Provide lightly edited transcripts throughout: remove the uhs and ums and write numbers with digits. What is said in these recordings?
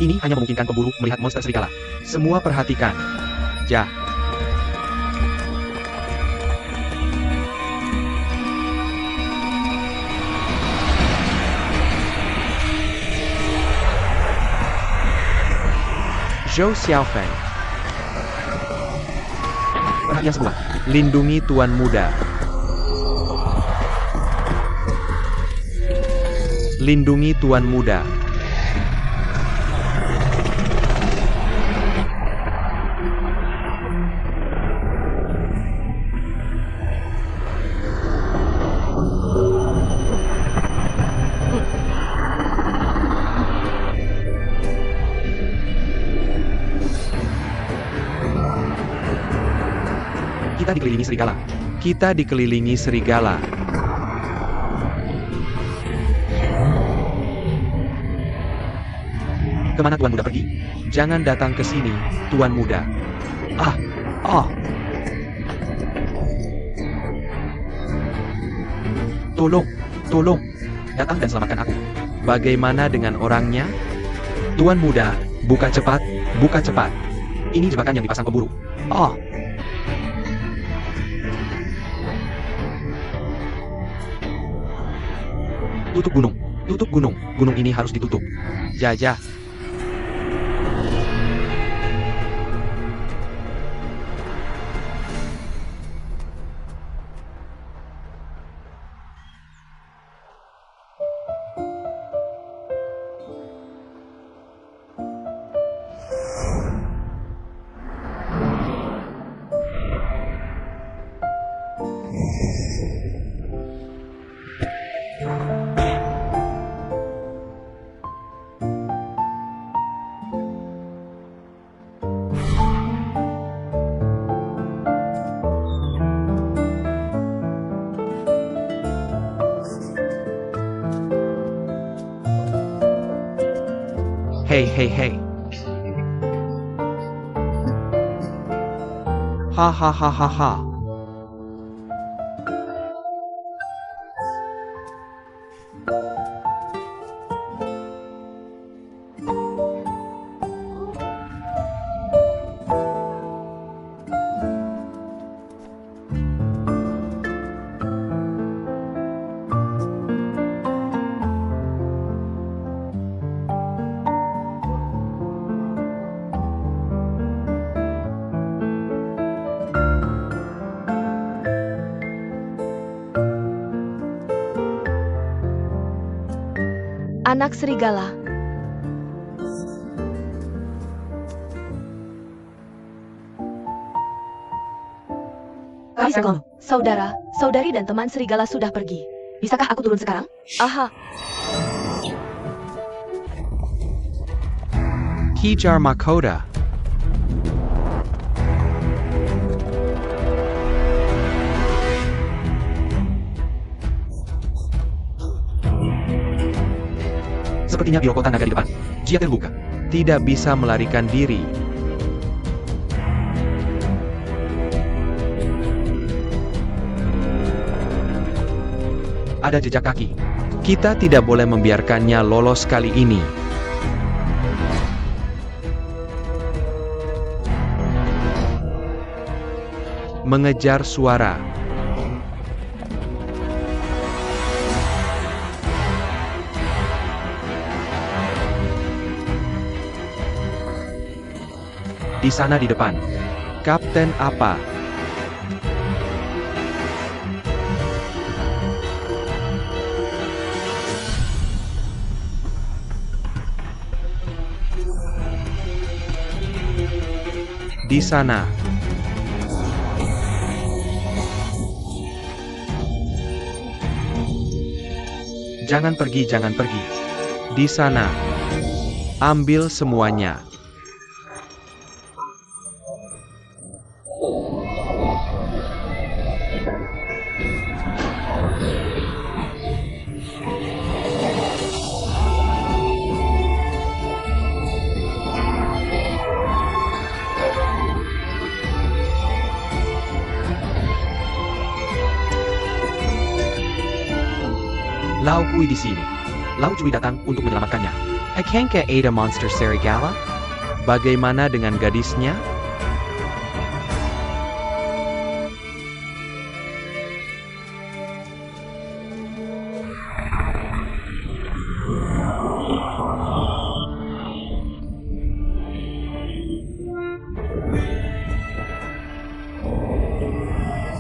Ini hanya memungkinkan pemburu melihat monster serigala. Semua perhatikan. Jah. Zhou Xiaofeng. Perhatian semua. Lindungi Tuan Muda. Lindungi Tuan Muda. Kita dikelilingi serigala. Kita dikelilingi serigala. Kemana Tuan Muda pergi? Jangan datang ke sini, Tuan Muda. Tolong, datang dan selamatkan aku. Bagaimana dengan orangnya? Tuan Muda, buka cepat, buka cepat. Ini jebakan yang dipasang pemburu. Tutup gunung. Gunung ini harus ditutup. Jajah. Hei. Hahaha. Anak serigala. Assalamualaikum. Saudara, saudari dan teman serigala sudah pergi. Bisakah aku turun sekarang? Aha. Kejar Makoda. Sepertinya Birokota naga di depan. Jia terbuka. Tidak bisa melarikan diri. Ada jejak kaki. Kita tidak boleh membiarkannya lolos kali ini. Mengejar suara. Di sana di depan. Kapten apa? Di sana. Jangan pergi, jangan pergi. Di sana. Ambil semuanya. Lao Kui di sini. Lao Cui datang untuk menyelamatkannya. Akankah ada monster serigala? Bagaimana dengan gadisnya?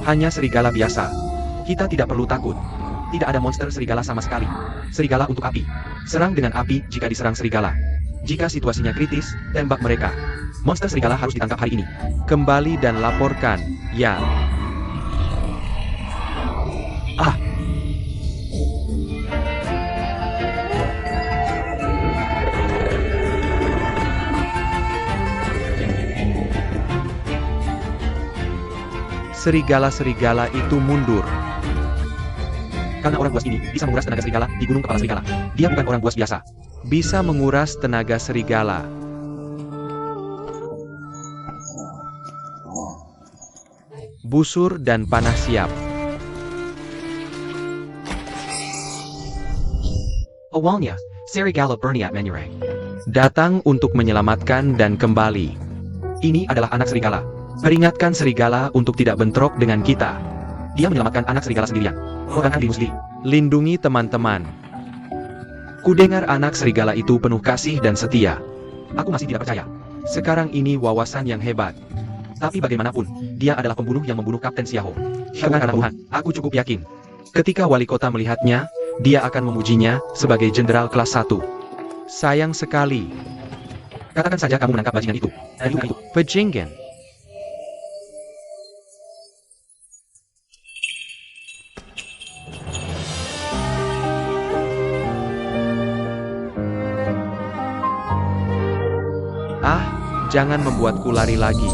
Hanya serigala biasa. Kita tidak perlu takut. Tidak ada monster serigala sama sekali. Serigala untuk api. Serang dengan api jika diserang serigala. Jika situasinya kritis, tembak mereka. Monster serigala harus ditangkap hari ini. Kembali dan laporkan, ya. Ah! Serigala-serigala itu mundur. Karena orang buas ini bisa menguras tenaga serigala di gunung kepala serigala. Dia bukan orang buas biasa. Bisa menguras tenaga serigala. Busur dan panah siap. Awalnya, serigala berniat menyerang. Datang untuk menyelamatkan dan kembali. Ini adalah anak serigala. Peringatkan serigala untuk tidak bentrok dengan kita. Dia menyelamatkan anak serigala sendirian. Korbankan dirimu sendiri. Lindungi teman-teman. Kudengar anak serigala itu penuh kasih dan setia. Aku masih tidak percaya. Sekarang ini wawasan yang hebat. Tapi bagaimanapun, dia adalah pembunuh yang membunuh Kapten Xiao. Bukan karena Tuhan, aku cukup yakin. Ketika wali kota melihatnya, dia akan memujinya sebagai jenderal kelas 1. Sayang sekali. Katakan saja kamu menangkap bajingan itu. Bajingan. Ah, jangan membuatku lari lagi.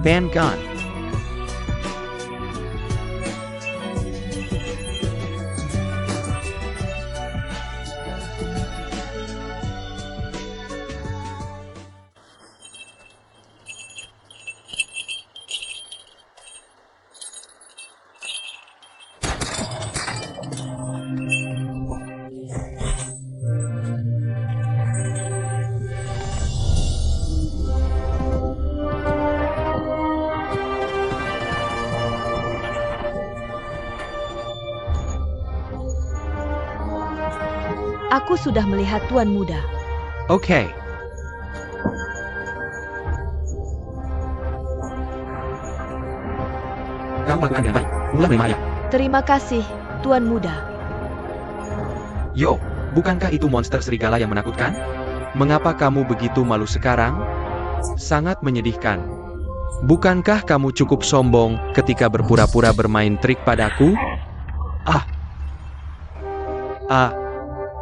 Ban gun. Aku sudah melihat Tuan Muda. Oke. Kamu lakukan dengan baik. Mulai menerima ayah. Terima kasih, Tuan Muda. Yo, bukankah itu monster serigala yang menakutkan? Mengapa kamu begitu malu sekarang? Sangat menyedihkan. Bukankah kamu cukup sombong ketika berpura-pura bermain trik padaku?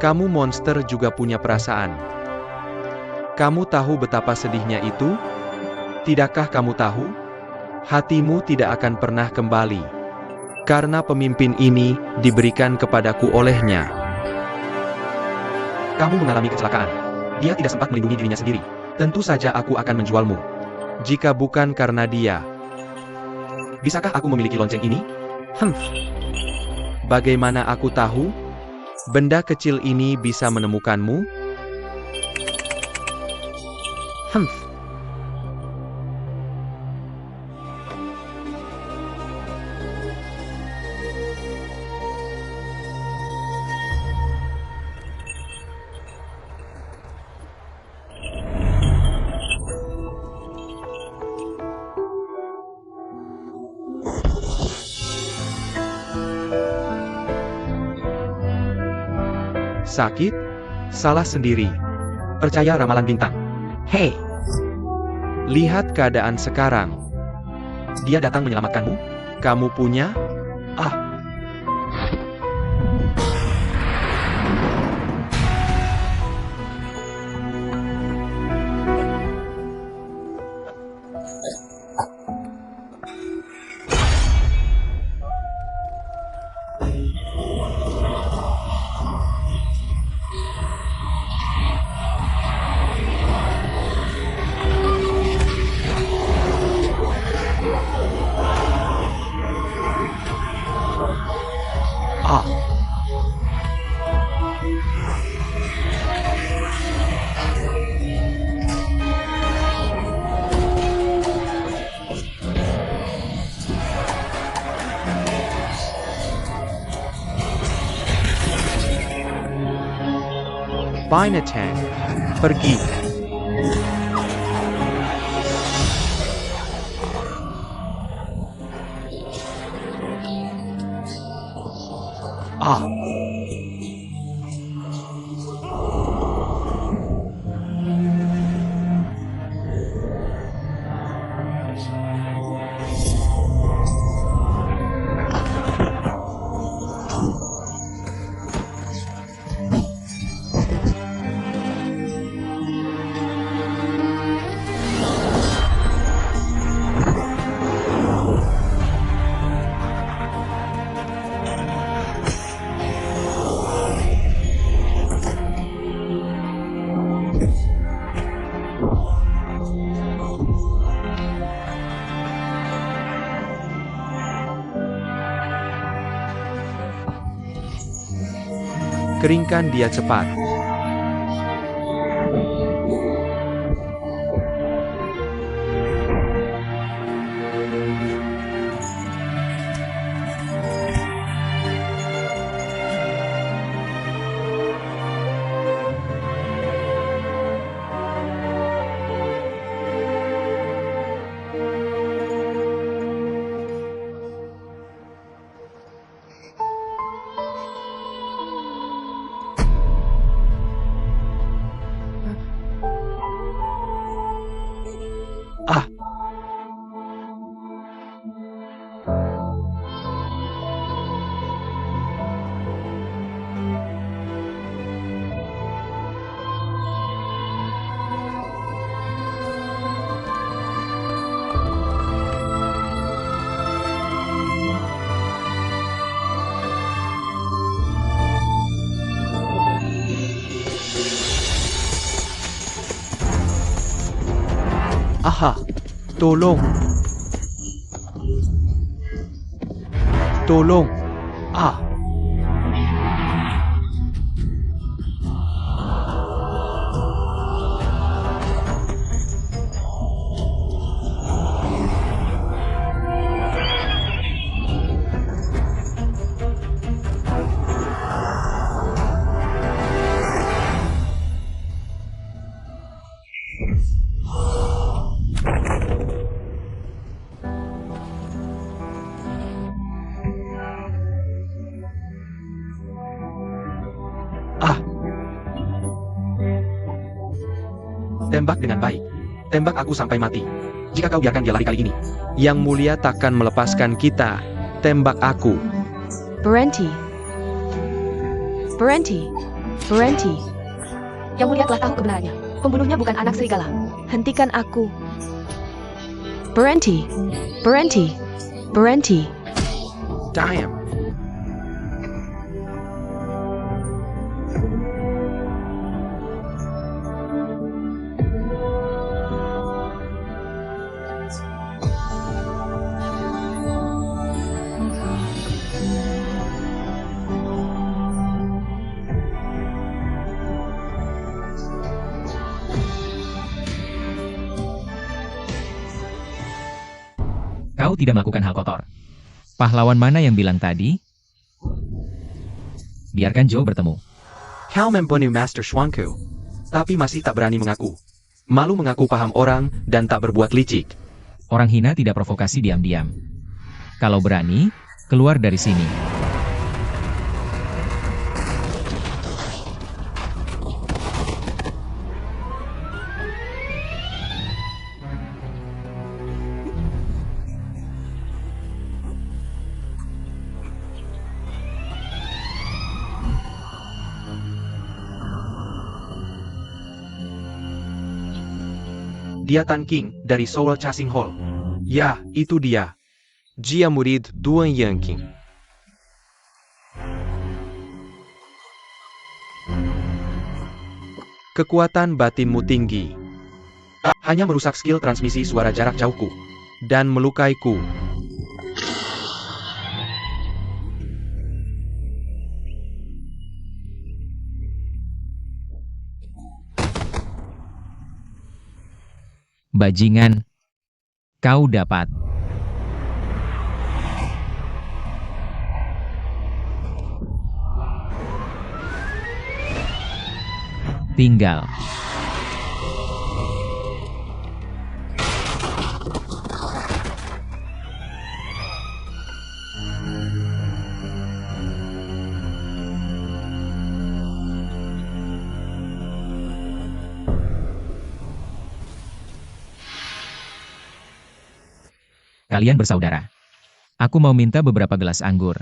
Kamu monster juga punya perasaan. Kamu tahu betapa sedihnya itu? Tidakkah kamu tahu? Hatimu tidak akan pernah kembali. Karena pemimpin ini diberikan kepadaku olehnya. Kamu mengalami kecelakaan. Dia tidak sempat melindungi dirinya sendiri. Tentu saja aku akan menjualmu. Jika bukan karena dia. Bisakah aku memiliki lonceng ini? Bagaimana aku tahu? Benda kecil ini bisa menemukanmu? Sakit? Salah sendiri. Percaya ramalan bintang. Hei, lihat keadaan sekarang. Dia datang menyelamatkanmu? Kamu punya? Ah, ah. Binatang, pergi. Ah. Keringkan dia cepat. Ah. Aha, tolong. Tolong. Ah. Ah. Tembak dengan baik. Tembak aku sampai mati. Jika kau biarkan dia lari kali ini, Yang Mulia takkan melepaskan kita. Tembak aku. Berhenti. Berhenti. Berhenti. Yang Mulia telah tahu kebenarannya. Pembunuhnya bukan anak serigala. Hentikan aku. Berhenti. Berhenti. Berhenti. Damn. Kau tidak melakukan hal kotor. Pahlawan mana yang bilang tadi? Biarkan Joe bertemu. Kau membunuh Master Schwanku, tapi masih tak berani mengaku. Malu mengaku paham orang dan tak berbuat licik. Orang hina tidak provokasi diam-diam. Kalau berani, keluar dari sini. Dia Tan King, dari Seoul Chasing Hall. Ya, itu dia. Dia murid Duan Yanking. Kekuatan batinmu tinggi. Hanya merusak skill transmisi suara jarak jauhku. Dan melukaiku. Bajingan. Kau dapat. Tinggal. Kalian bersaudara. Aku mau minta beberapa gelas anggur.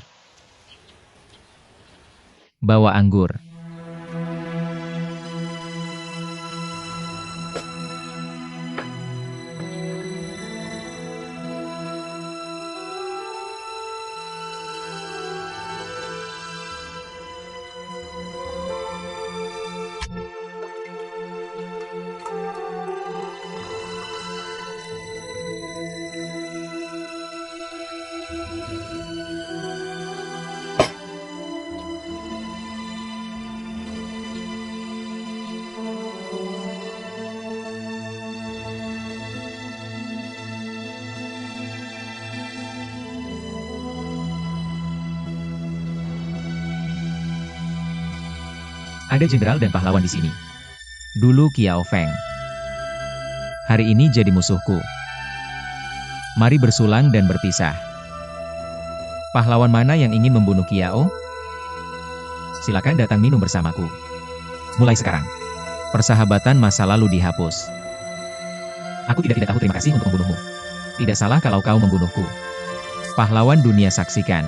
Bawa anggur. Ada jenderal dan pahlawan di sini. Dulu Kiao Feng. Hari ini jadi musuhku. Mari bersulang dan berpisah. Pahlawan mana yang ingin membunuh Kiao? Silakan datang minum bersamaku. Mulai sekarang, persahabatan masa lalu dihapus. Aku tidak tahu terima kasih untuk membunuhmu. Tidak salah kalau kau membunuhku. Pahlawan dunia saksikan.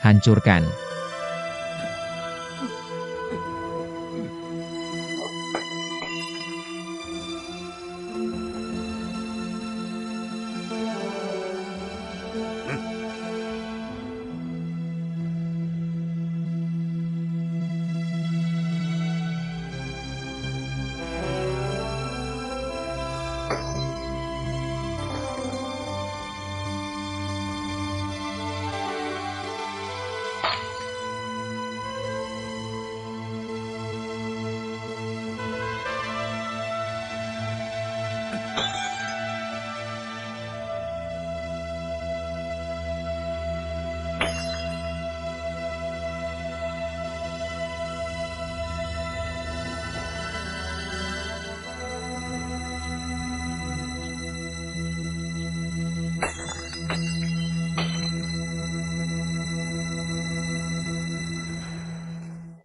Hancurkan.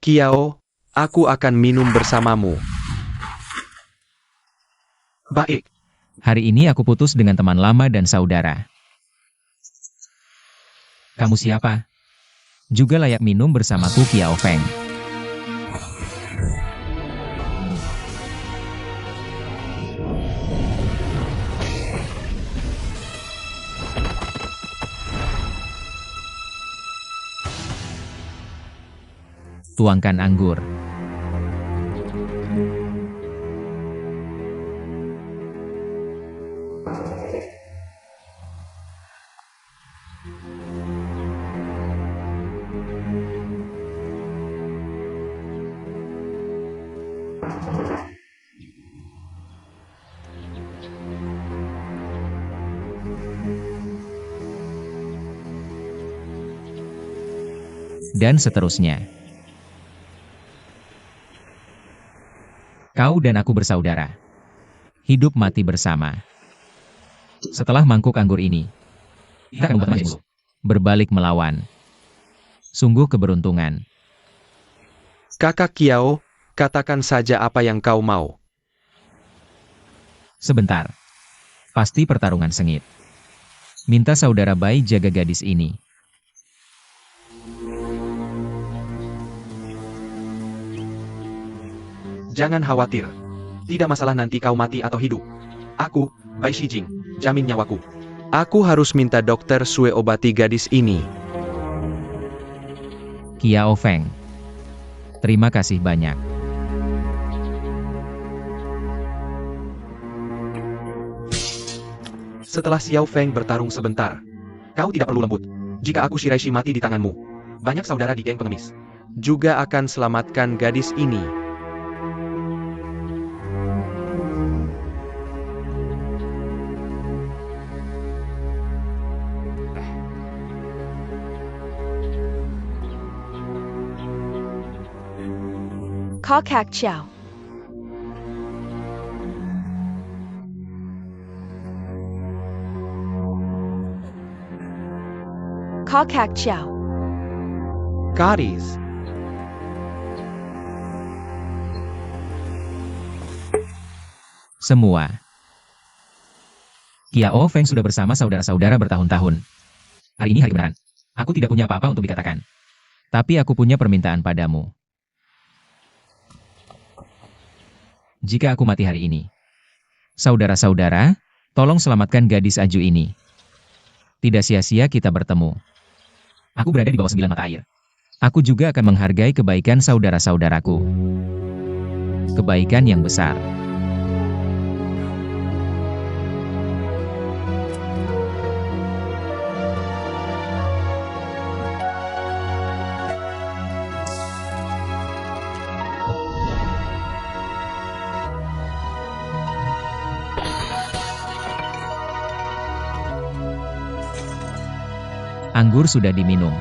Kiao, aku akan minum bersamamu. Baik. Hari ini aku putus dengan teman lama dan saudara. Kamu siapa? Juga layak minum bersamaku Kiao Feng. Tuangkan anggur. Dan seterusnya. Kau dan aku bersaudara. Hidup mati bersama. Setelah mangkuk anggur ini, kita akan membuat musuh. Berbalik melawan. Sungguh keberuntungan. Kakak Kiao, katakan saja apa yang kau mau. Sebentar. Pasti pertarungan sengit. Minta saudara Bai jaga gadis ini. Jangan khawatir. Tidak masalah nanti kau mati atau hidup. Aku, Bai Shijing, jamin nyawaku. Aku harus minta dokter Sue obati gadis ini. Kiao Feng. Terima kasih banyak. Setelah Xiao Feng bertarung sebentar, kau tidak perlu lembut. Jika aku Shiraishi mati di tanganmu, banyak saudara di geng pengemis Juga akan selamatkan gadis ini. Kakak Chow. Kakak Chow. Gadis. Semua. Kiao Feng sudah bersama saudara-saudara bertahun-tahun. Hari ini hari kebenaran. Aku tidak punya apa-apa untuk dikatakan. Tapi aku punya permintaan padamu. Jika aku mati hari ini, saudara-saudara, tolong selamatkan gadis Aju ini. Tidak sia-sia kita bertemu. Aku berada di bawah 9 mata air. Aku juga akan menghargai kebaikan saudara-saudaraku. Kebaikan yang besar. Anggur sudah diminum.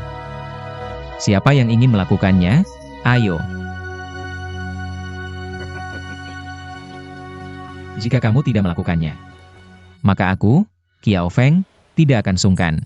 Siapa yang ingin melakukannya? Ayo. Jika kamu tidak melakukannya, maka aku, Kiao Feng, tidak akan sungkan.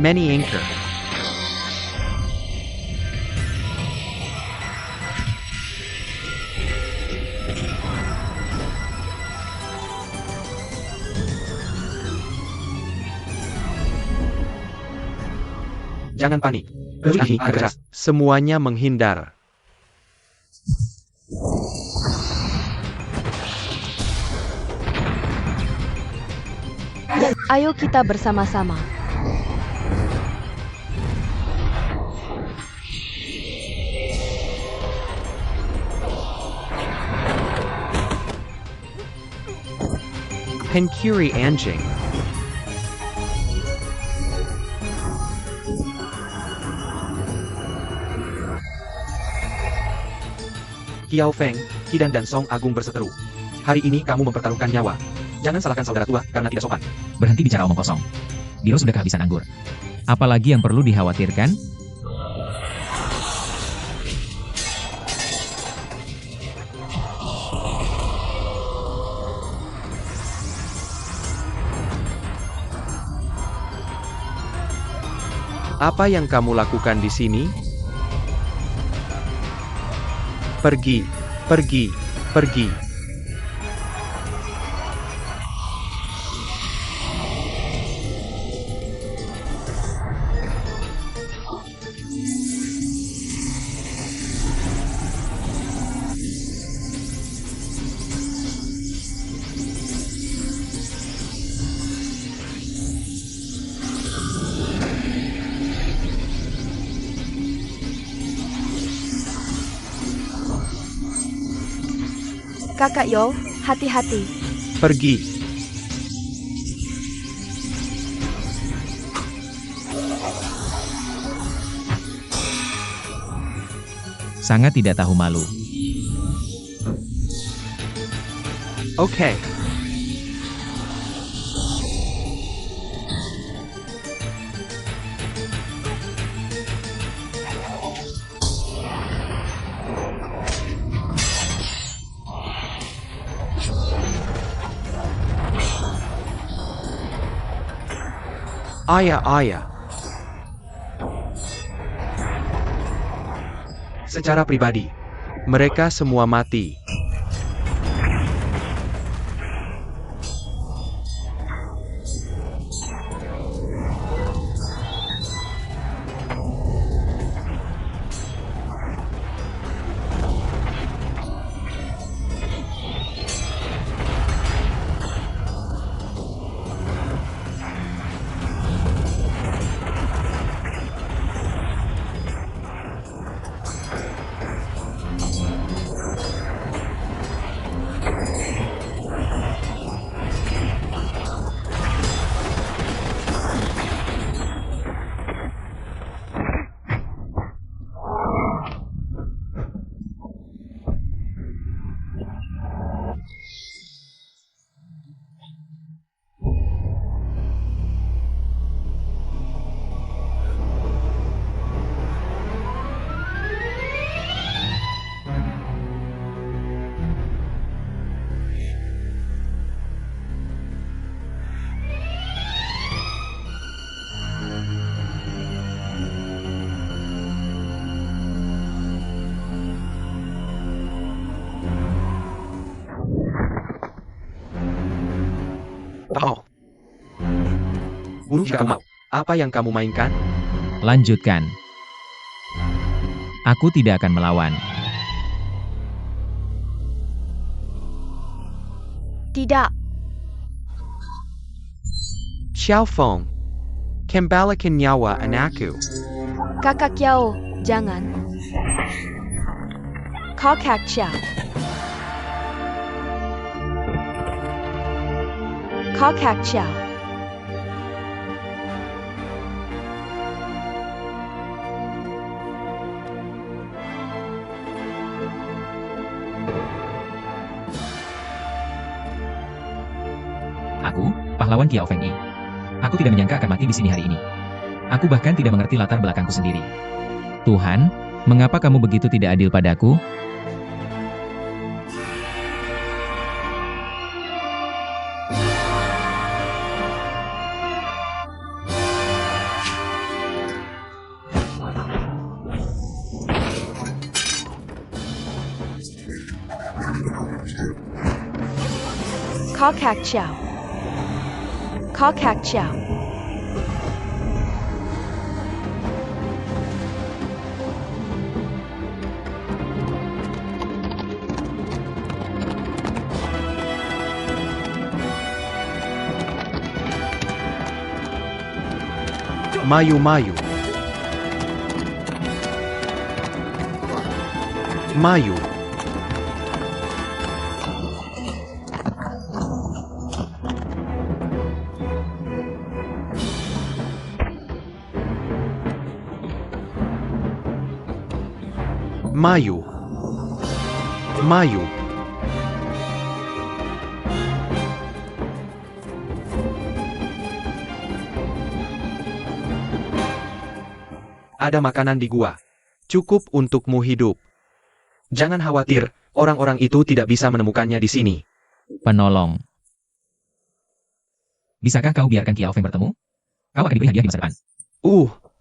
Many anchor. Jangan panik. Ini agak keras. Semuanya menghindar. Ayo kita bersama-sama. Pencuri anjing. Kiao Feng, Kidan dan Song Agung berseteru. Hari ini kamu mempertaruhkan nyawa. Jangan salahkan saudara tua karena tidak sopan. Berhenti bicara omong kosong. Biro sudah kehabisan anggur. Apalagi yang perlu dikhawatirkan? Apa yang kamu lakukan di sini? Pergi, pergi, pergi. Kakak Yo, hati-hati. Pergi. Sangat tidak tahu malu. Oke. Ayah. Secara pribadi, mereka semua mati. Oh. Bunuh jika kamu mau. Apa yang kamu mainkan? Lanjutkan. Aku tidak akan melawan. Tidak. Xiaofeng, kembalikan nyawa anakku. Kakak Yo, jangan. Kakak Xiao. Kakak Xiao. Aku, pahlawan Kiao Feng Yi. Aku tidak menyangka akan mati di sini hari ini. Aku bahkan tidak mengerti latar belakangku sendiri. Tuhan, mengapa kamu begitu tidak adil padaku? Kakak Xiao. Kakak Xiao. Mayu. Mayu. Mayu. Ada makanan di gua. Cukup untukmu hidup. Jangan khawatir, orang-orang itu tidak bisa menemukannya di sini. Penolong. Bisakah kau biarkan Kiao Feng bertemu? Kau akan diberi hadiah di masa depan.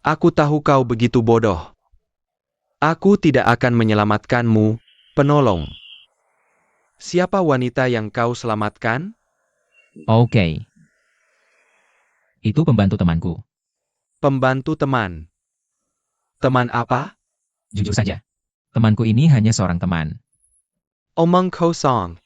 Aku tahu kau begitu bodoh. Aku tidak akan menyelamatkanmu, penolong. Siapa wanita yang kau selamatkan? Oke. Itu pembantu temanku. Pembantu teman. Teman apa? Jujur saja. Temanku ini hanya seorang teman. Omong kosong.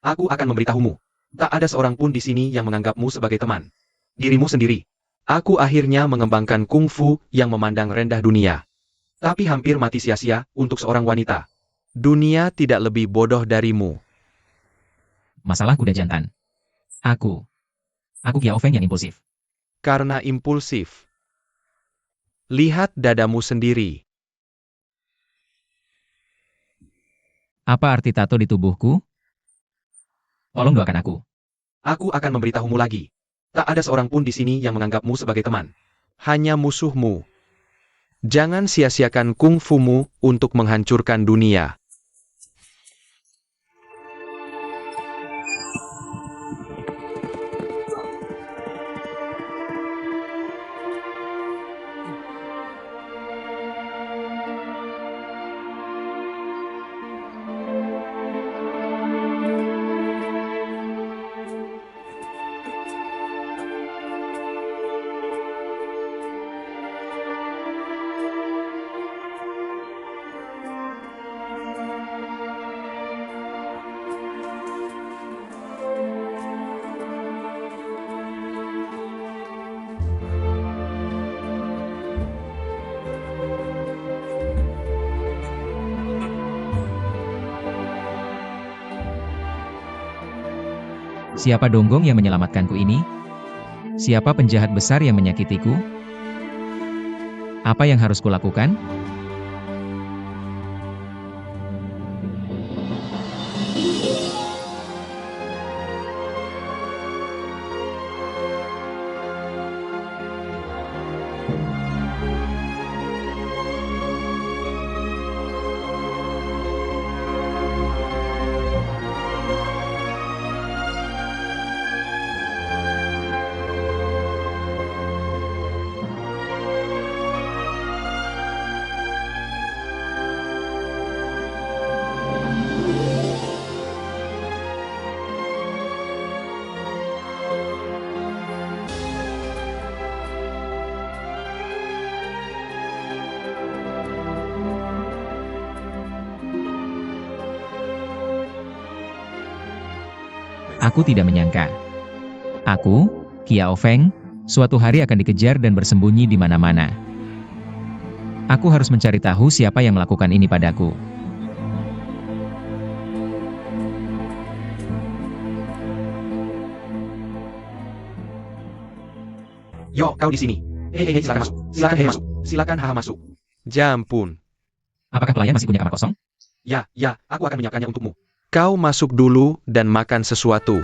Aku akan memberitahumu. Tak ada seorang pun di sini yang menganggapmu sebagai teman. Dirimu sendiri. Aku akhirnya mengembangkan kungfu yang memandang rendah dunia. Tapi hampir mati sia-sia untuk seorang wanita. Dunia tidak lebih bodoh darimu. masalah kuda jantan. Aku Kiao Feng yang impulsif. Karena impulsif. Lihat dadamu sendiri. Apa arti tato di tubuhku? Tolong doakan aku. Aku akan memberitahumu lagi. Tak ada seorang pun di sini yang menganggapmu sebagai teman. Hanya musuhmu. Jangan sia-siakan kungfumu untuk menghancurkan dunia. Siapa donggong yang menyelamatkanku ini? Siapa penjahat besar yang menyakitiku? Apa yang harus kulakukan? Aku tidak menyangka. Aku, Kiao Feng, suatu hari akan dikejar dan bersembunyi di mana-mana. Aku harus mencari tahu siapa yang melakukan ini padaku. Yo, kau di sini. Hehehe, silakan masuk. Silakan masuk. Silakan masuk. Jampun. Apakah pelayan masih punya kamar kosong? Ya, aku akan menyiapkannya untukmu. Kau masuk dulu dan makan sesuatu.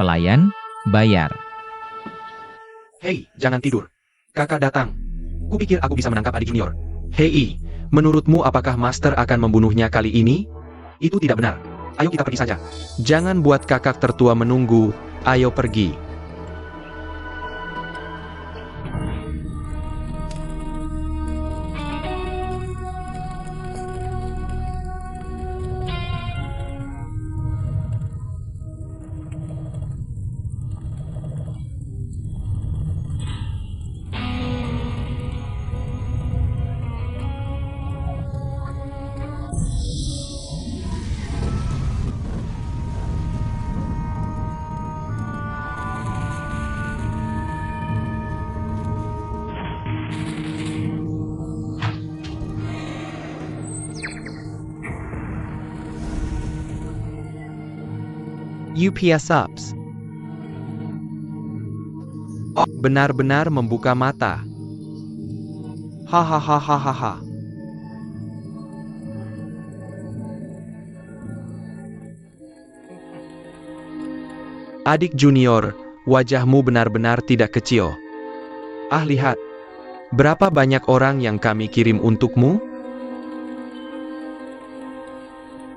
Pelayan, bayar. Hei, jangan tidur. Kakak datang. Kupikir aku bisa menangkap adik junior. Hei, menurutmu apakah Master akan membunuhnya kali ini? Itu tidak benar. Ayo kita pergi saja. Jangan buat kakak tertua menunggu. Ayo pergi. UPS Ups. Oh, benar-benar membuka mata. Hahaha. Adik junior, wajahmu benar-benar tidak kecil. Ah, lihat. Berapa banyak orang yang kami kirim untukmu?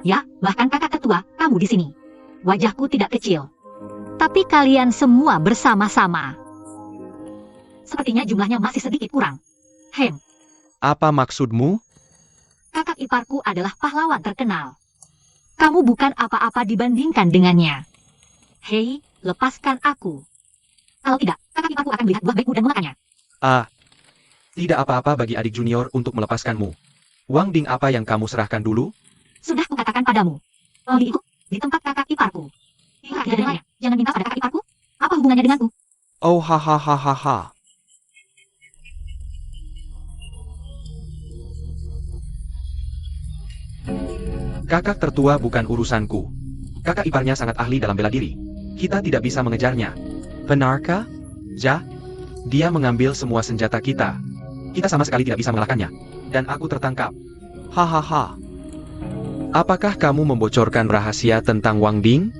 Ya, bahkan kakak ketua, kamu di sini. Wajahku tidak kecil. Tapi kalian semua bersama-sama. Sepertinya jumlahnya masih sedikit kurang. Apa maksudmu? Kakak iparku adalah pahlawan terkenal. Kamu bukan apa-apa dibandingkan dengannya. Hei, lepaskan aku. Kalau tidak, kakak iparku akan melihat buah baikmu dan memakannya. Tidak apa-apa bagi adik junior untuk melepaskanmu. Wang Ding apa yang kamu serahkan dulu? Sudah kukatakan padamu. Di tempat kakak iparku. Jangan minta pada kakak iparku. Apa hubungannya denganku? Oh hahaha. Kakak tertua bukan urusanku. Kakak iparnya sangat ahli dalam bela diri. Kita tidak bisa mengejarnya. Benarkah? Ja? Dia mengambil semua senjata kita. Kita sama sekali tidak bisa mengalahkannya. Dan aku tertangkap. Hahaha. Apakah kamu membocorkan rahasia tentang Wang Ding?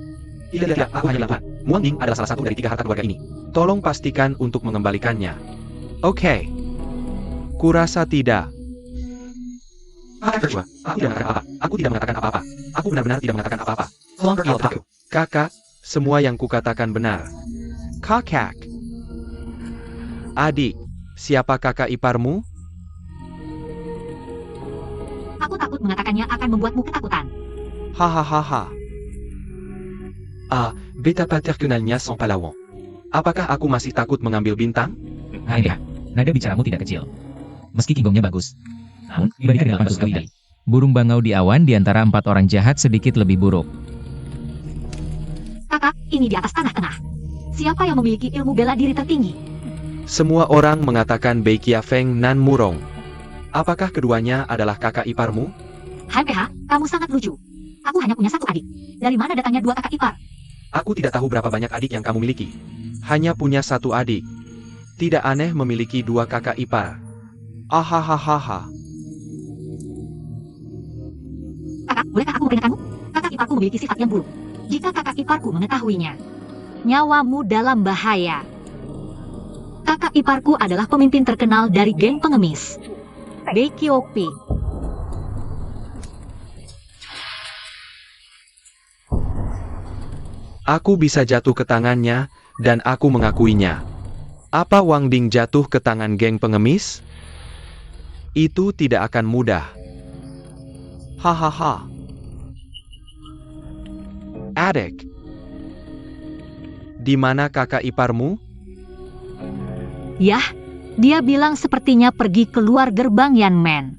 Tidak, aku hanya bilang. Wang Ding adalah salah satu dari 3 harta keluarga ini. Tolong pastikan untuk mengembalikannya. Oke. Kurasa tidak. Aku tidak mengatakan apa-apa. Aku benar-benar tidak mengatakan apa-apa. Kakak, semua yang kukatakan benar. Kakak. Adik, siapa kakak iparmu? Aku takut mengatakannya akan membuatmu ketakutan. Hahaha. Beta paternalnya sans pahlawan. Apakah aku masih takut mengambil bintang? Hanya, nada bicaramu tidak kecil. Meski kinggongnya bagus. Namun, dibandingkan dengan 800 kali dari burung bangau di awan di antara 4 orang jahat sedikit lebih buruk. Kakak, ini di atas tanah tengah. Siapa yang memiliki ilmu bela diri tertinggi? Semua orang mengatakan Bei Kia Feng Nan Murong. Apakah keduanya adalah kakak iparmu? Hai PH, kamu sangat lucu. Aku hanya punya 1 adik. Dari mana datangnya 2 kakak ipar? Aku tidak tahu berapa banyak adik yang kamu miliki. Hanya punya 1 adik. Tidak aneh memiliki 2 kakak ipar. Ahahaha. Kakak, bolehkah aku memperingatkanmu? Kakak iparku memiliki sifat yang buruk. Jika kakak iparku mengetahuinya, nyawamu dalam bahaya. Kakak iparku adalah pemimpin terkenal dari geng pengemis, Bei Kiopi. Aku bisa jatuh ke tangannya, dan aku mengakuinya. Apa Wang Ding jatuh ke tangan geng pengemis? Itu tidak akan mudah. Hahaha. Adik. Di mana kakak iparmu? Yah, dia bilang sepertinya pergi keluar gerbang Yanmen.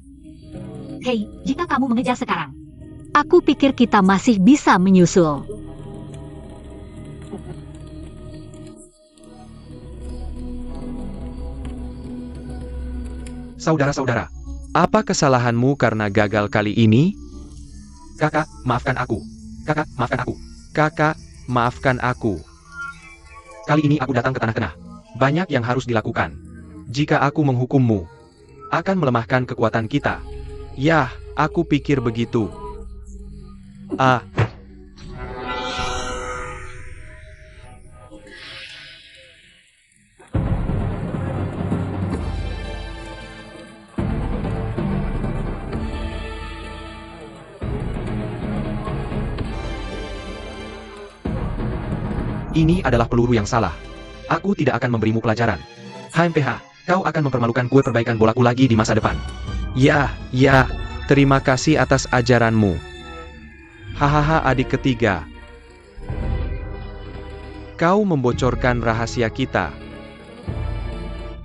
Hei, jika kamu mengejar sekarang, aku pikir kita masih bisa menyusul. Saudara-saudara, apa kesalahanmu karena gagal kali ini? Kakak, maafkan aku. Kakak, maafkan aku. Kakak, maafkan aku. Kali ini aku datang ke tanah tengah. Banyak yang harus dilakukan. Jika aku menghukummu, akan melemahkan kekuatan kita. Yah, aku pikir begitu. Ini adalah peluru yang salah. Aku tidak akan memberimu pelajaran. HMPH, kau akan mempermalukan kue perbaikan bolaku lagi di masa depan. Ya, terima kasih atas ajaranmu. Hahaha adik ketiga. Kau membocorkan rahasia kita.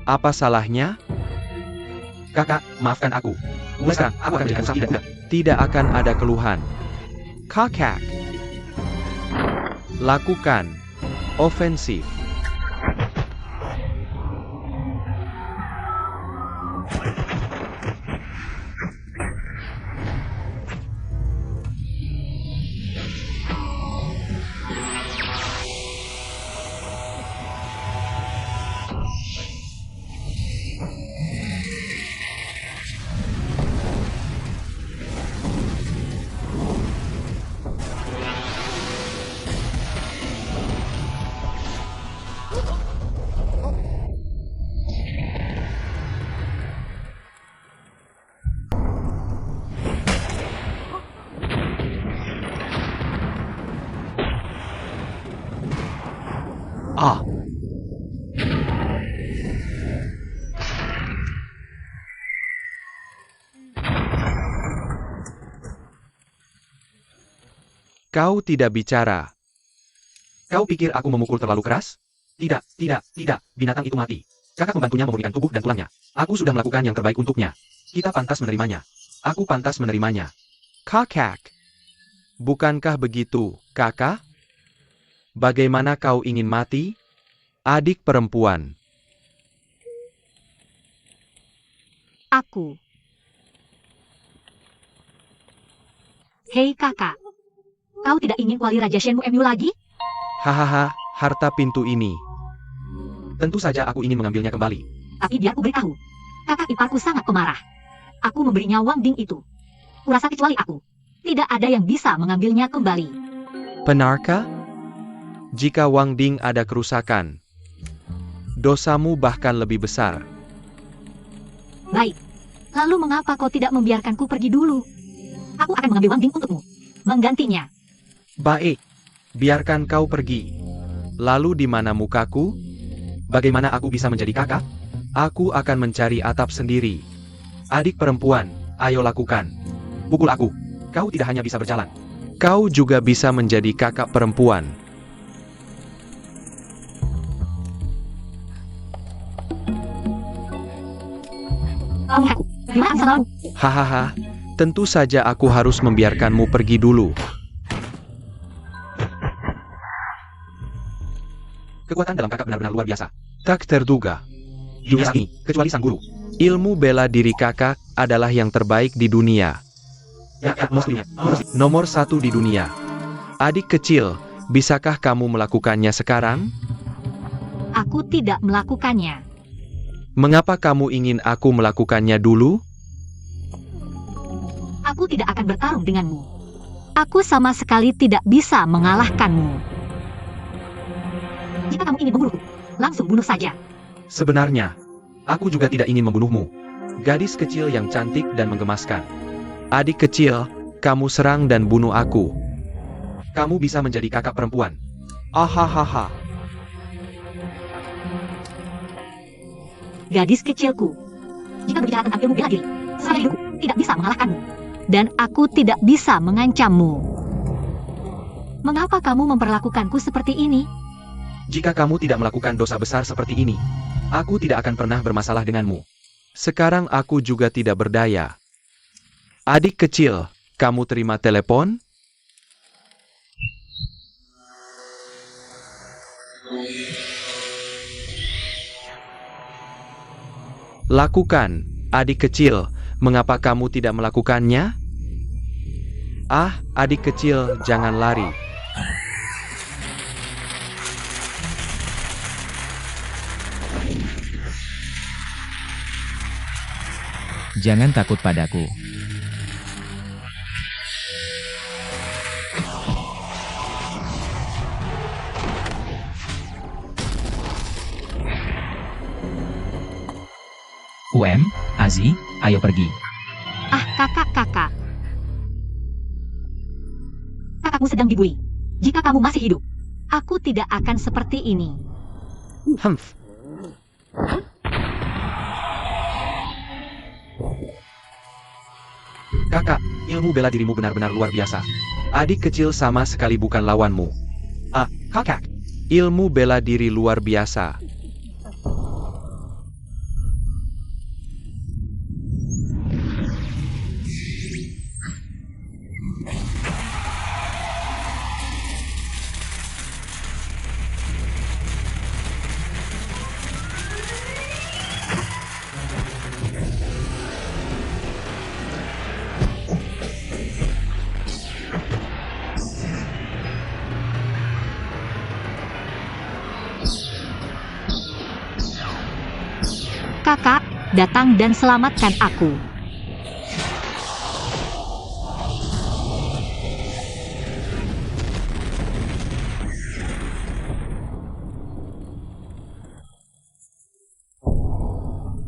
Apa salahnya? Kakak, maafkan aku. Mulai sekarang, aku akan menjadikan sakit dan tidak akan ada keluhan. Kakak. Lakukan. Ofensif. Kau tidak bicara. Kau pikir aku memukul terlalu keras? Tidak. Binatang itu mati. Kakak membantunya memulihkan tubuh dan tulangnya. Aku sudah melakukan yang terbaik untuknya. Kita pantas menerimanya. Aku pantas menerimanya. Kakak. Bukankah begitu, kakak? Bagaimana kau ingin mati? Adik perempuan. Aku. Hei kakak. Kau tidak ingin kuali Raja Shenmue MU lagi? Hahaha, harta pintu ini. Tentu saja aku ingin mengambilnya kembali. Tapi biar ku beritahu. Kakak iparku sangat pemarah. Aku memberinya Wang Ding itu. Kurasa kecuali aku, tidak ada yang bisa mengambilnya kembali. Benarkah? Jika Wang Ding ada kerusakan, dosamu bahkan lebih besar. Baik. Lalu mengapa kau tidak membiarkanku pergi dulu? Aku akan mengambil Wang Ding untukmu. Menggantinya. Baik, biarkan kau pergi. Lalu di mana mukaku? Bagaimana aku bisa menjadi kakak? Aku akan mencari atap sendiri. Adik perempuan, ayo lakukan. Pukul aku. Kau tidak hanya bisa berjalan. Kau juga bisa menjadi kakak perempuan. Kau melihatku. Gimana aku bisa lalu? Hahaha, tentu saja aku harus membiarkanmu pergi dulu. Kekuatan dalam kakak benar-benar luar biasa. Tak terduga. Dunia ini, kecuali sang guru. Ilmu bela diri kakak adalah yang terbaik di dunia. Nomor 1 di dunia. Adik kecil, bisakah kamu melakukannya sekarang? Aku tidak melakukannya. Mengapa kamu ingin aku melakukannya dulu? Aku tidak akan bertarung denganmu. Aku sama sekali tidak bisa mengalahkanmu. Jika kamu ingin membunuhku, langsung bunuh saja. Sebenarnya, aku juga tidak ingin membunuhmu. Gadis kecil yang cantik dan menggemaskan. Adik kecil, kamu serang dan bunuh aku. Kamu bisa menjadi kakak perempuan. Ahahaha. Gadis kecilku. Jika berbicara tentang ilmu bela diri, saya hidupku tidak bisa mengalahkanmu. Dan aku tidak bisa mengancammu. Mengapa kamu memperlakukanku seperti ini? Jika kamu tidak melakukan dosa besar seperti ini, aku tidak akan pernah bermasalah denganmu. Sekarang aku juga tidak berdaya. Adik kecil, kamu terima telepon? Lakukan, adik kecil. Mengapa kamu tidak melakukannya? Ah, adik kecil, jangan lari. Jangan takut padaku. Azi, ayo pergi. Ah, kakak. Kakakmu sedang dibully. Jika kamu masih hidup, aku tidak akan seperti ini. Humph. Kakak, ilmu bela dirimu benar-benar luar biasa. Adik kecil sama sekali bukan lawanmu. Ah, kakak. Ilmu bela diri luar biasa. Kakak, datang dan selamatkan aku.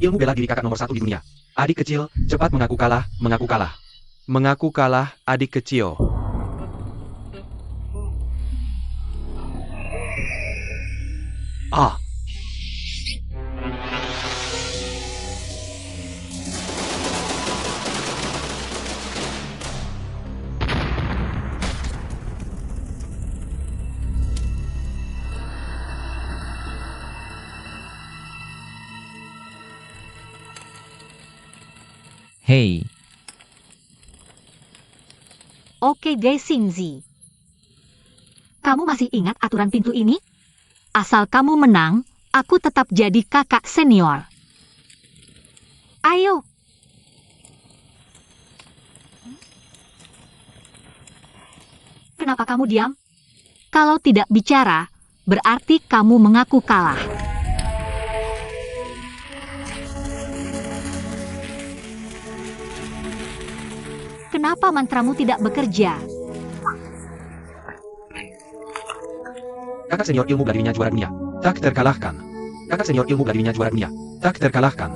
Ilmu bela diri kakak nomor 1 di dunia. Adik kecil, cepat mengaku kalah, mengaku kalah. Mengaku kalah, adik kecil. Ah. Hei, Oke guys, Shinzi. Kamu masih ingat aturan pintu ini? Asal kamu menang, aku tetap jadi kakak senior. Ayo. Kenapa kamu diam? Kalau tidak bicara, berarti kamu mengaku kalah. Kenapa mantramu tidak bekerja? Kakak senior ilmu bela dirinya juara dunia. Tak terkalahkan. Kakak senior ilmu bela dirinya juara dunia. Tak terkalahkan.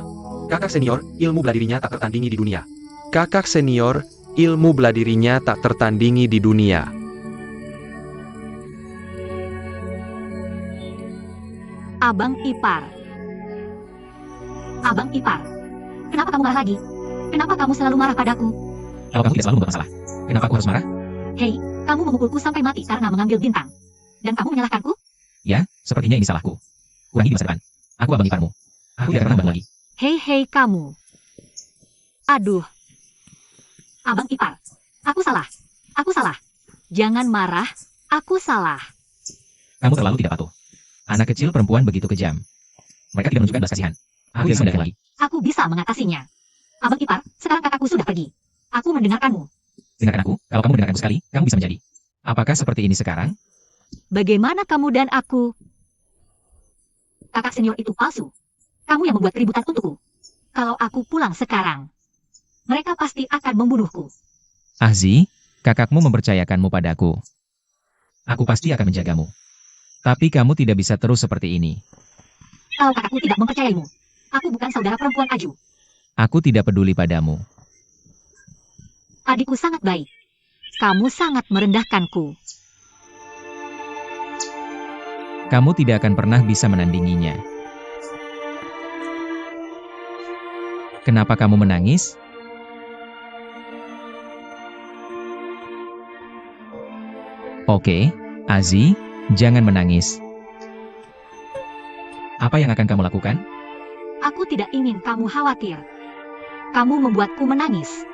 Kakak senior ilmu bela dirinya tak tertandingi di dunia. Kakak senior, ilmu bela dirinya tak tertandingi di dunia. Abang ipar. Abang ipar. Kenapa kamu marah lagi? Kenapa kamu selalu marah padaku? Kalau kamu tidak selalu membuat masalah, kenapa aku harus marah? Hei, kamu memukulku sampai mati karena mengambil bintang. Dan kamu menyalahkanku? Ya, sepertinya ini salahku. Kurangi di masa depan. Aku abang iparmu. Aku tidak akan membantu lagi. Hei kamu. Aduh. Abang ipar. Aku salah. Aku salah. Jangan marah. Aku salah. Kamu terlalu tidak patuh. Anak kecil perempuan begitu kejam. Mereka tidak menunjukkan belas kasihan. Aku tidak mendengar lagi. Aku bisa mengatasinya. Abang ipar, sekarang kakakku sudah pergi. Aku mendengarkanmu. Dengarkan aku. Kalau kamu mendengarkanku sekali, kamu bisa menjadi. Apakah seperti ini sekarang? Bagaimana kamu dan aku? Kakak senior itu palsu. Kamu yang membuat keributan untukku. Kalau aku pulang sekarang, mereka pasti akan membunuhku. Ahzi, kakakmu mempercayakanmu padaku. Aku pasti akan menjagamu. Tapi kamu tidak bisa terus seperti ini. Kalau kakakku tidak mempercayaimu, aku bukan saudara perempuan Aju. Aku tidak peduli padamu. Adikku sangat baik. Kamu sangat merendahkanku. Kamu tidak akan pernah bisa menandinginya. Kenapa kamu menangis? Oke, Azi, jangan menangis. Apa yang akan kamu lakukan? Aku tidak ingin kamu khawatir. Kamu membuatku menangis.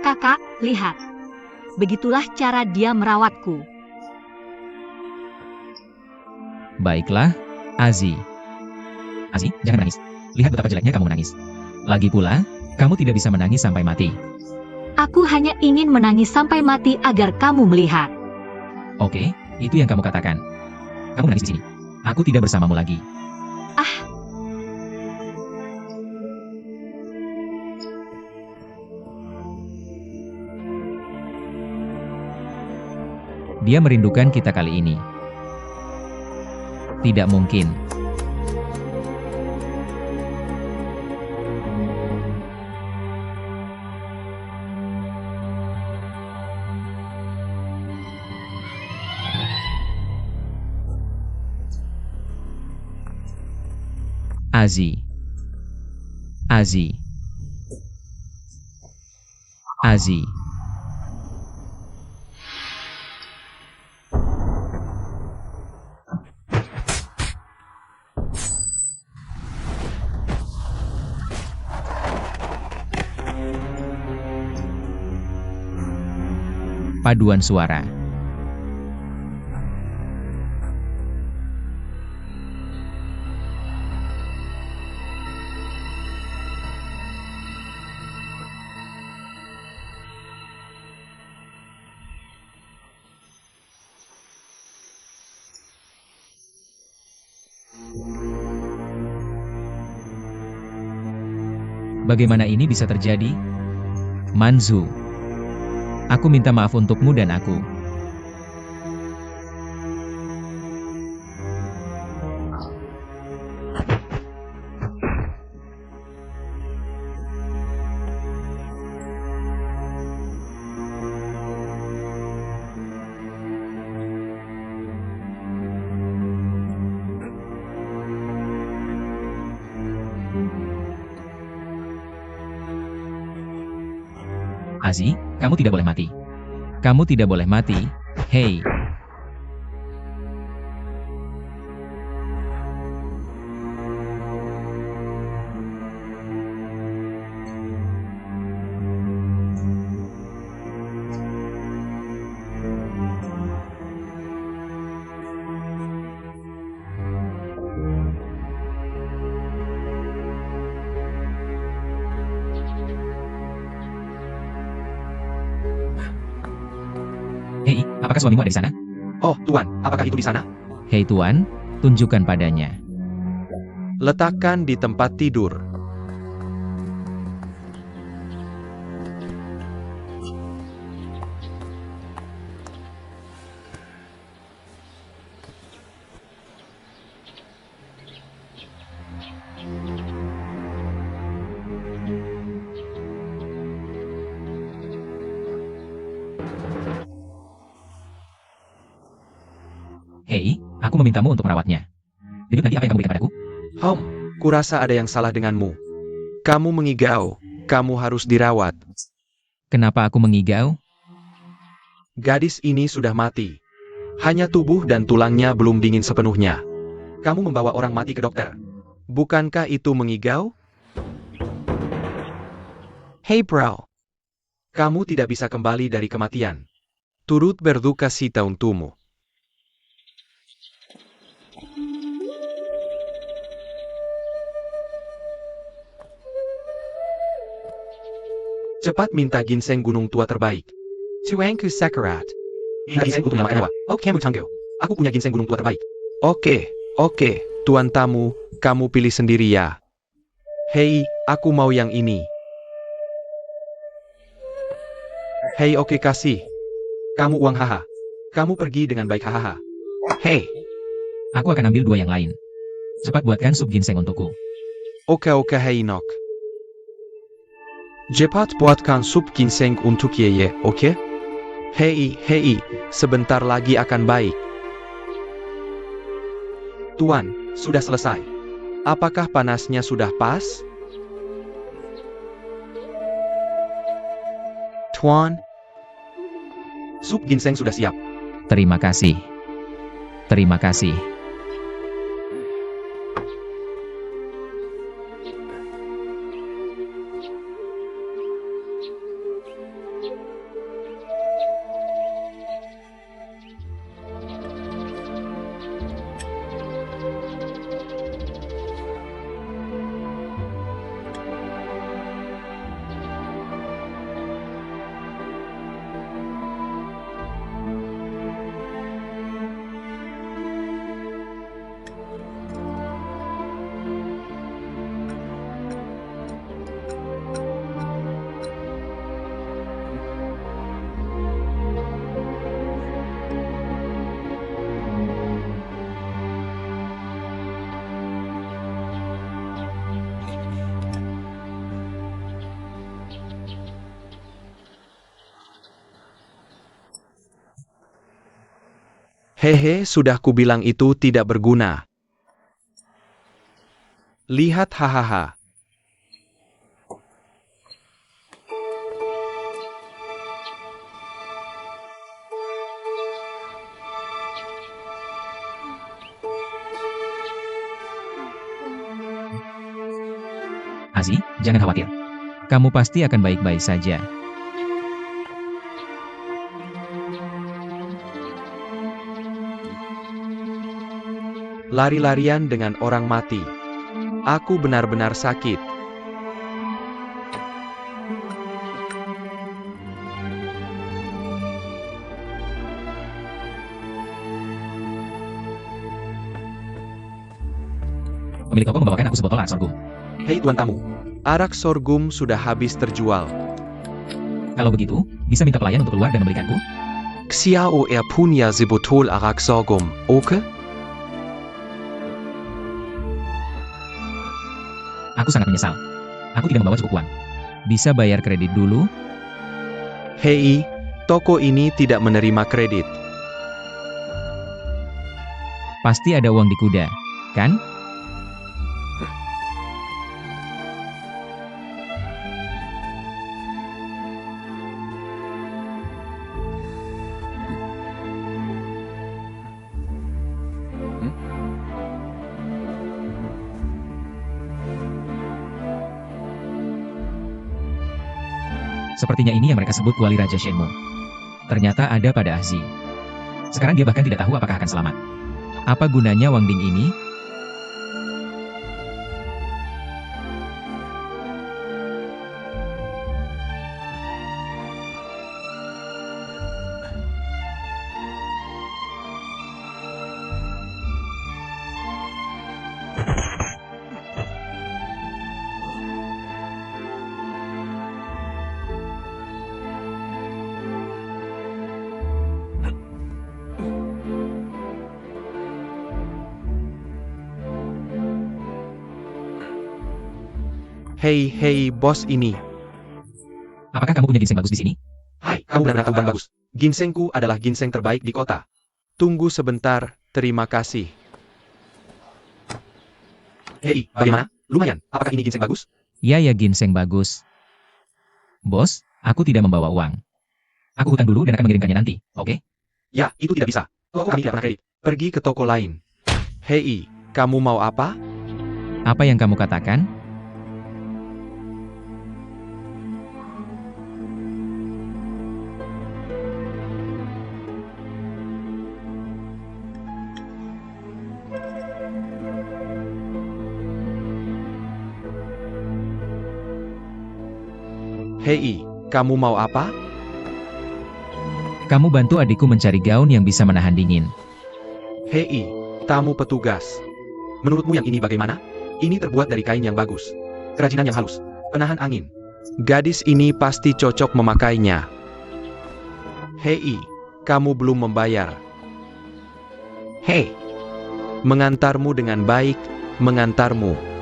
Kakak, lihat. Begitulah cara dia merawatku. Baiklah, Azi. Azi, jangan menangis. Lihat betapa jeleknya kamu menangis. Lagi pula, kamu tidak bisa menangis sampai mati. Aku hanya ingin menangis sampai mati agar kamu melihat. Oke, itu yang kamu katakan. Kamu menangis di sini. Aku tidak bersamamu lagi. Dia merindukan kita kali ini. Tidak mungkin. Azi. Azi. Azi. Paduan suara. Bagaimana ini bisa terjadi? Manzu. Aku minta maaf untukmu dan aku. Azi, kamu tidak boleh mati. Kamu tidak boleh mati. Hei. Hei, apakah suamimu ada di sana? Oh, Tuan, apakah itu di sana? Hei tuan, tunjukkan padanya. Letakkan di tempat tidur. Hei, aku memintamu untuk merawatnya. Denyut nanti apa yang kamu berikan padaku? Kurasa ada yang salah denganmu. Kamu mengigau. Kamu harus dirawat. Kenapa aku mengigau? Gadis ini sudah mati. Hanya tubuh dan tulangnya belum dingin sepenuhnya. Kamu membawa orang mati ke dokter. Bukankah itu mengigau? Hey bro. Kamu tidak bisa kembali dari kematian. Turut berduka cita untukmu. Cepat minta ginseng gunung tua terbaik. Tuanku sakarat. Minta ginseng untuk menyelamatkan nyawa. Oh, kamu tangguh. Aku punya ginseng gunung tua terbaik. Oke. Tuan tamu, kamu pilih sendiri ya. Hei, aku mau yang ini. Hei, oke kasih. Kamu uang haha. Kamu pergi dengan baik hahaha. Hei. Aku akan ambil 2 yang lain. Cepat buatkan sup ginseng untukku. Oke hei nok. Cepat buatkan sup ginseng untuk Yeye, oke? Hei, sebentar lagi akan baik. Tuan, sudah selesai. Apakah panasnya sudah pas? Tuan, sup ginseng sudah siap. Terima kasih. Terima kasih. Hehe, sudah kubilang itu tidak berguna. Lihat hahaha. Azi, jangan khawatir. Kamu pasti akan baik-baik saja. Lari-larian dengan orang mati. Aku benar-benar sakit. Pemilik toko membawakan aku sebotol arak sorghum. Hei tuan tamu, arak sorghum sudah habis terjual. Kalau begitu, bisa minta pelayan untuk keluar dan membelikanku? Xiao punya sebotol arak sorghum, oke? Aku sangat menyesal. Aku tidak membawa cukup uang. Bisa bayar kredit dulu? Hei, toko ini tidak menerima kredit. Pasti ada uang di kuda, kan? Sepertinya ini yang mereka sebut kuali Raja Shenmue. Ternyata ada pada Ahzi. Sekarang dia bahkan tidak tahu apakah akan selamat. Apa gunanya Wang Ding ini? Hei, bos ini. Apakah kamu punya ginseng bagus di sini? Hai, kamu benar-benar tahu bagus. Ginsengku adalah ginseng terbaik di kota. Tunggu sebentar, terima kasih. Hei, bagaimana? Lumayan, apakah ini ginseng bagus? Ya ginseng bagus. Bos, aku tidak membawa uang. Aku hutang dulu dan akan mengirimkannya nanti, oke? Ya, itu tidak bisa. Toko kami tidak pernah kredit. Pergi ke toko lain. Hei, kamu mau apa? Apa yang kamu katakan? Hei, kamu mau apa? Kamu bantu adikku mencari gaun yang bisa menahan dingin. Hei, tamu petugas. Menurutmu yang ini bagaimana? Ini terbuat dari kain yang bagus. Kerajinan yang halus. Penahan angin. Gadis ini pasti cocok memakainya. Hei, kamu belum membayar. Hei, mengantarmu dengan baik, mengantarmu.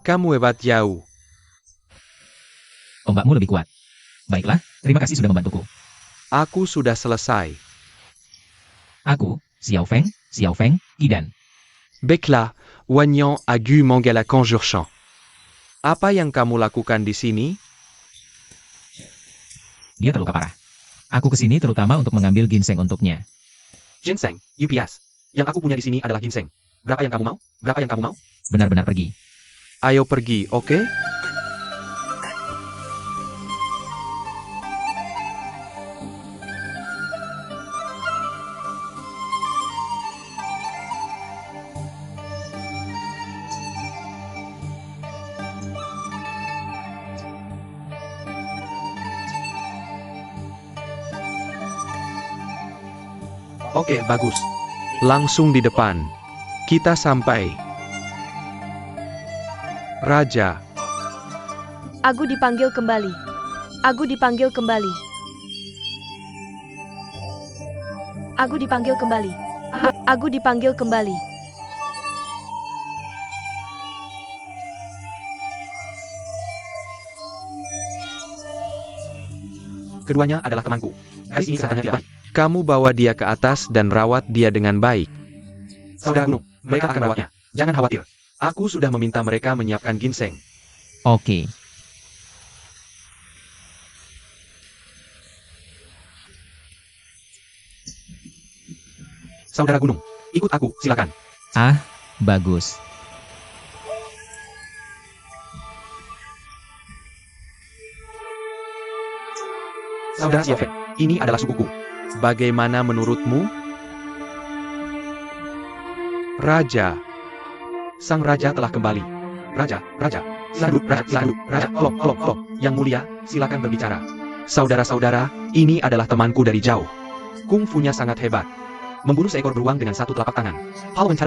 Kamu hebat jauh. Ombakmu lebih kuat. Baiklah, terima kasih sudah membantuku. Aku sudah selesai. Aku, Xiao Feng, Idan. Baiklah, Wanyan Agu Mangala Conjurchan. Apa yang kamu lakukan di sini? Dia terluka parah. Aku kesini terutama untuk mengambil ginseng untuknya. Ginseng, UPS. Yang aku punya di sini adalah ginseng. Berapa yang kamu mau? Berapa yang kamu mau? Benar-benar pergi. Ayo pergi, oke? Oke, bagus. Langsung di depan. Kita sampai. Raja. Aku dipanggil kembali. Aku dipanggil kembali. Aku dipanggil kembali. Aku dipanggil kembali. Keduanya adalah temanku. Gadis ini kelihatannya tidak baik. Kamu bawa dia ke atas dan rawat dia dengan baik. Saudara gunung, mereka akan merawatnya. Jangan khawatir. Aku sudah meminta mereka menyiapkan ginseng. Oke. Saudara gunung, ikut aku, silakan. Ah, bagus. Saudara Xiaofeng, ini adalah sukuku. Bagaimana menurutmu? Raja. Sang raja telah kembali. Raja. Raja, tolong. Yang mulia, silakan berbicara. Saudara-saudara, ini adalah temanku dari jauh. Kungfunya sangat hebat. Membunuh seekor beruang dengan satu telapak tangan. Pahlawan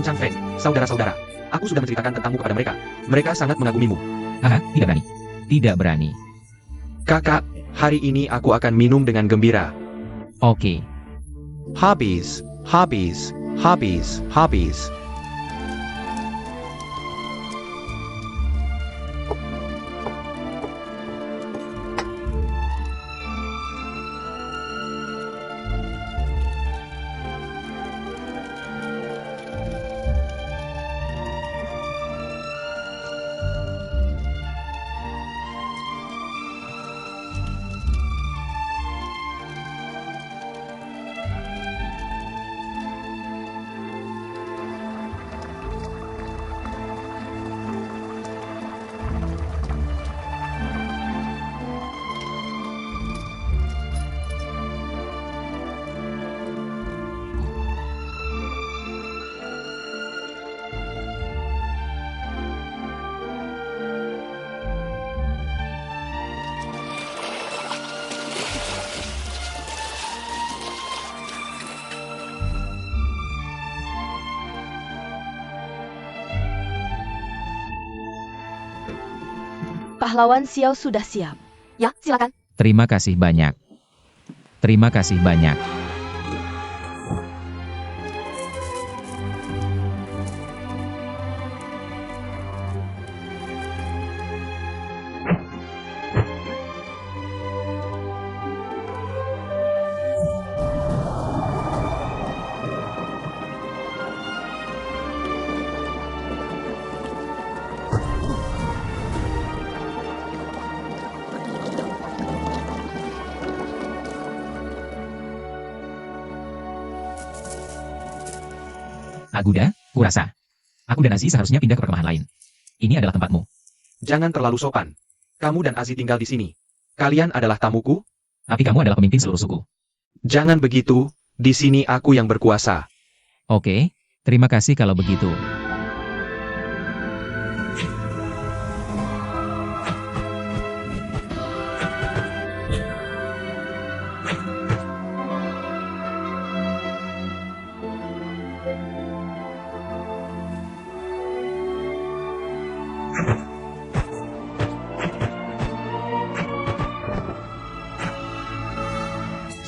Chang Feng. Saudara-saudara, aku sudah menceritakan tentangmu kepada mereka. Mereka sangat mengagumimu. Haha, tidak berani. Tidak berani. Kakak, hari ini aku akan minum dengan gembira. Oke. Habis. Pahlawan Xiao sudah siap. Ya, silakan. Terima kasih banyak. Terima kasih banyak. Aguda, kurasa. Aku dan Aziz seharusnya pindah ke perkemahan lain. Ini adalah tempatmu. Jangan terlalu sopan. Kamu dan Aziz tinggal di sini. Kalian adalah tamuku. Tapi kamu adalah pemimpin seluruh suku. Jangan begitu, di sini aku yang berkuasa. Oke, terima kasih kalau begitu.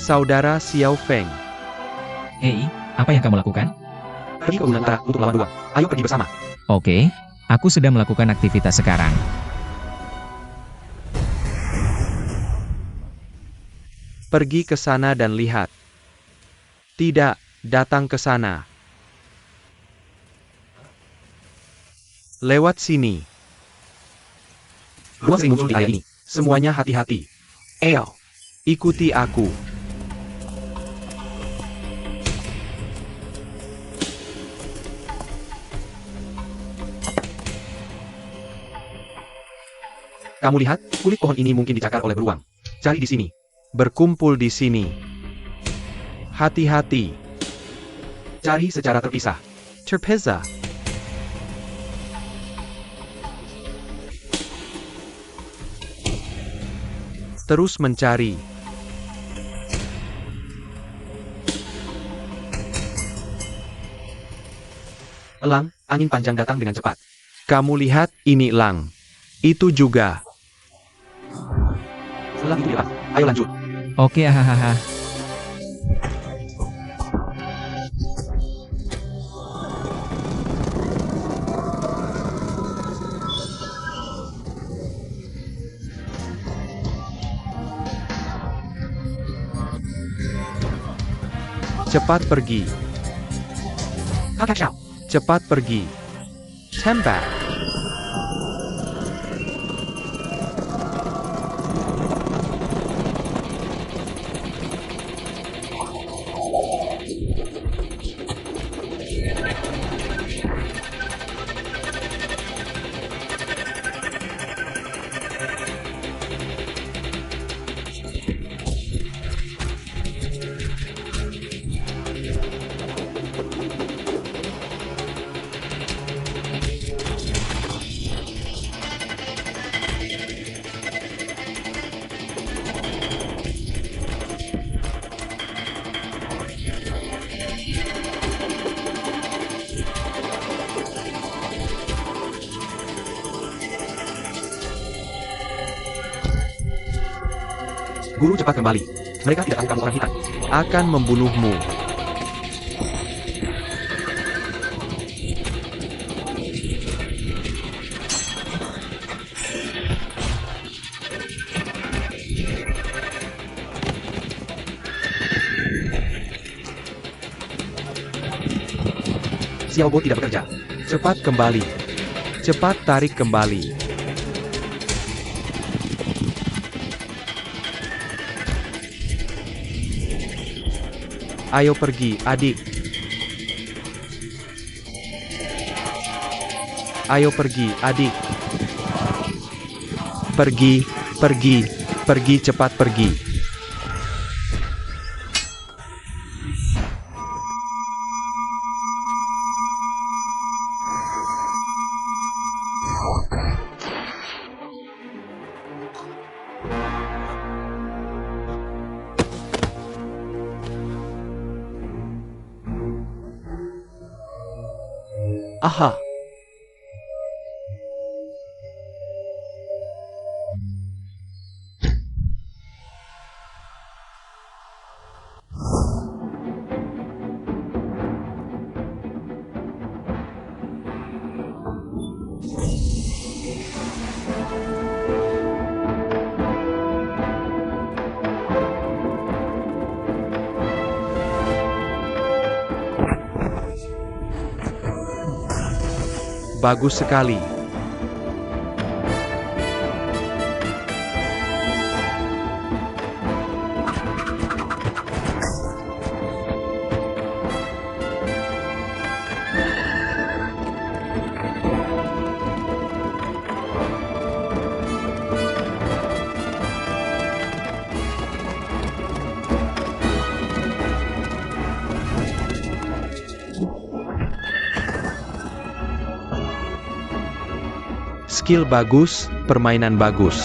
Saudara Xiao Feng, Hei, apa yang kamu lakukan? pergi ke Gunung Utara untuk melawan beruang. Ayo pergi bersama. Oke, aku sedang melakukan aktivitas sekarang. Pergi ke sana dan lihat. Tidak, datang ke sana. Lewat sini. Beruang sering muncul di area ini. Semuanya hati-hati. Ikuti aku. Kamu lihat, kulit pohon ini mungkin dicakar oleh beruang. Cari di sini. Berkumpul di sini. Hati-hati. Cari secara terpisah. Terpisah. Terus mencari. Elang, angin panjang datang dengan cepat. Kamu lihat, ini elang. Itu juga. Elang itu depan. Ayo lanjut. Oke, hahaha. Cepat pergi. Cepat pergi. Tembak. Guru cepat kembali. Mereka tidak tahu kamu orang hitam. Akan membunuhmu. Xiaobo tidak bekerja. Cepat kembali. Cepat tarik kembali. Ayo pergi, adik. Ayo pergi, adik. Pergi, pergi, pergi cepat pergi. Aha. Bagus sekali. Skill bagus, permainan bagus.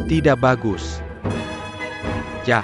Tidak bagus. Ya.